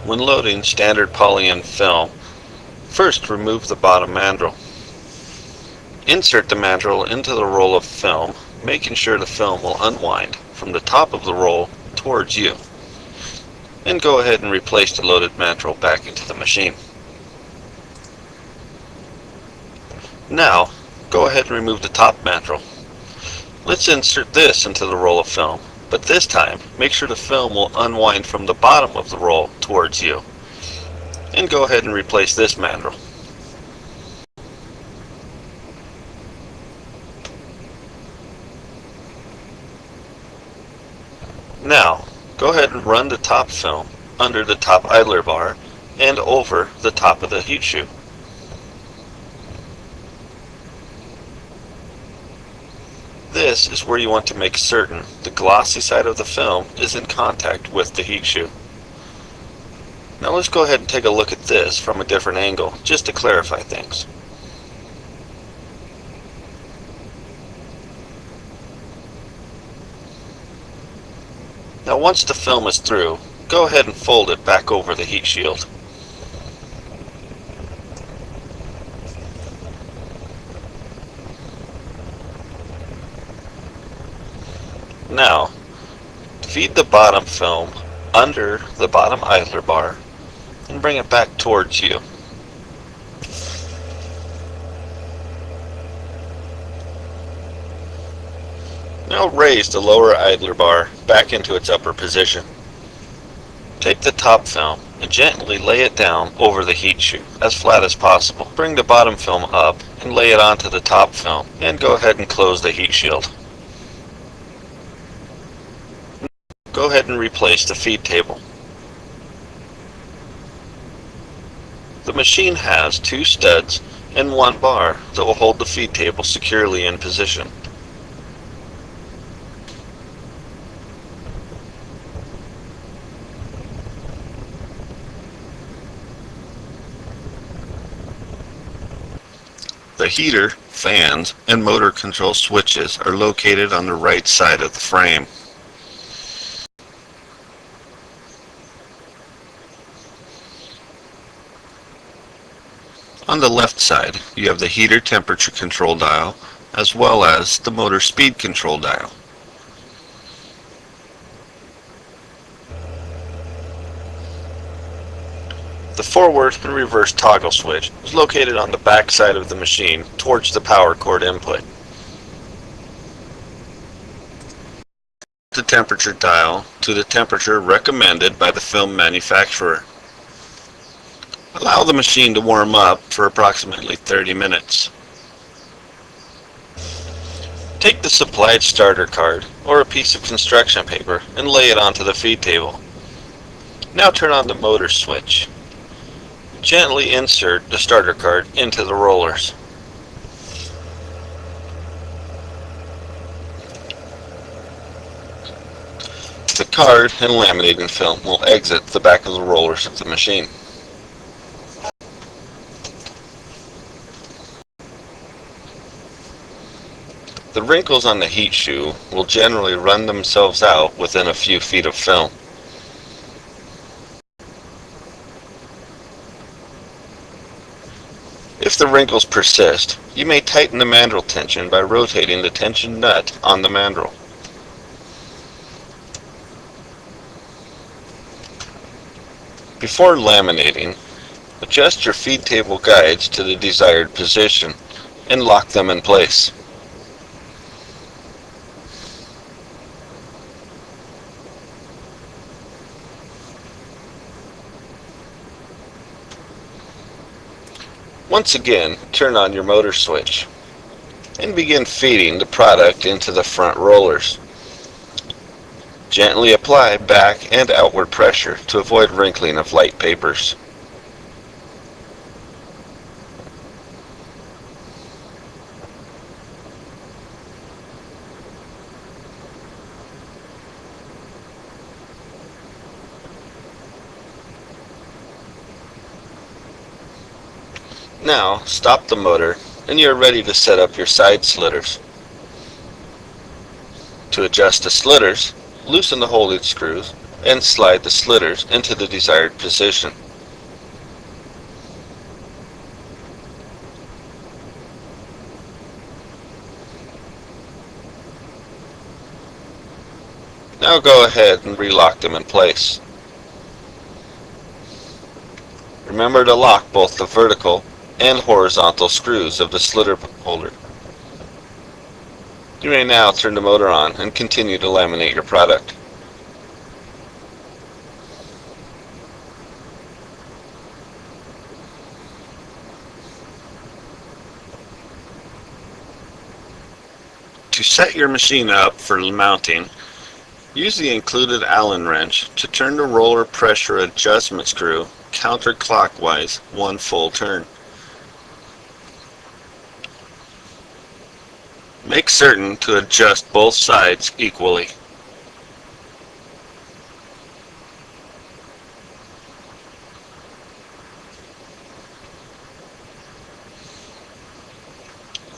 When loading standard polyene film, first remove the bottom mandrel. Insert the mandrel into the roll of film, making sure the film will unwind from the top of the roll towards you. Then go ahead and replace the loaded mandrel back into the machine. Now, go ahead and remove the top mandrel. Let's insert this into the roll of film, but this time, make sure the film will unwind from the bottom of the roll towards you. And go ahead and replace this mandrel. Now, go ahead and run the top film under the top idler bar and over the top of the heat shoe. This is where you want to make certain the glossy side of the film is in contact with the heat shoe. Now let's go ahead and take a look at this from a different angle just to clarify things. Now once the film is through, go ahead and fold it back over the heat shield. Now, feed the bottom film under the bottom idler bar and bring it back towards you. Now raise the lower idler bar back into its upper position. Take the top film and gently lay it down over the heat shoe as flat as possible. Bring the bottom film up and lay it onto the top film and go ahead and close the heat shield. Go ahead and replace the feed table. The machine has 2 studs and 1 bar that will hold the feed table securely in position. The heater, fans, and motor control switches are located on the right side of the frame. On the left side, you have the heater temperature control dial, as well as the motor speed control dial. The forward and reverse toggle switch is located on the back side of the machine towards the power cord input. The temperature dial to the temperature recommended by the film manufacturer. Allow the machine to warm up for approximately 30 minutes. Take the supplied starter card or a piece of construction paper and lay it onto the feed table. Now turn on the motor switch. Gently insert the starter card into the rollers. The card and laminating film will exit the back of the rollers of the machine. The wrinkles on the heat shoe will generally run themselves out within a few feet of film. If the wrinkles persist, you may tighten the mandrel tension by rotating the tension nut on the mandrel. Before laminating, adjust your feed table guides to the desired position and lock them in place. Once again, turn on your motor switch and begin feeding the product into the front rollers. Gently apply back and outward pressure to avoid wrinkling of light papers. Now, stop the motor and you are ready to set up your side slitters. To adjust the slitters, loosen the holding screws and slide the slitters into the desired position. Now go ahead and relock them in place. Remember to lock both the vertical and horizontal screws of the slitter holder. You may now turn the motor on and continue to laminate your product. To set your machine up for mounting, use the included Allen wrench to turn the roller pressure adjustment screw counterclockwise one full turn. Make certain to adjust both sides equally.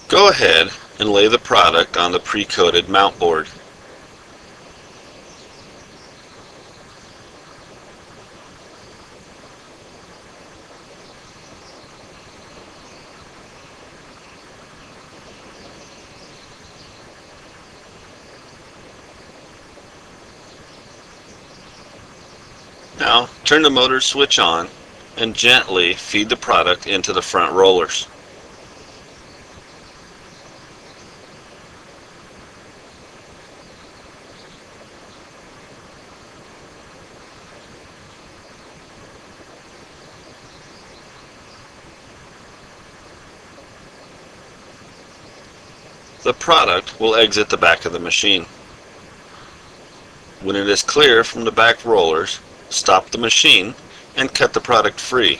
Go ahead and lay the product on the pre-coated mount board. Now turn the motor switch on and gently feed the product into the front rollers. The product will exit the back of the machine. When it is clear from the back rollers, stop the machine and cut the product free.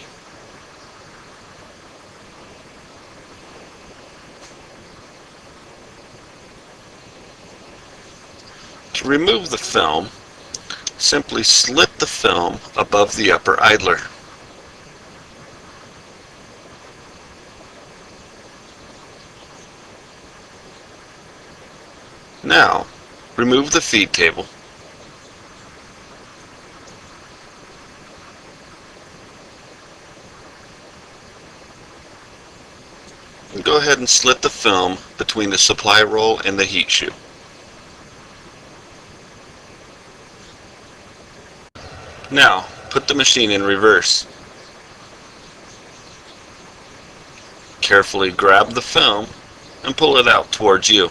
To remove the film, simply slit the film above the upper idler. Now, remove the feed table. And go ahead and slit the film between the supply roll and the heat shoe. Now, put the machine in reverse. Carefully grab the film and pull it out towards you.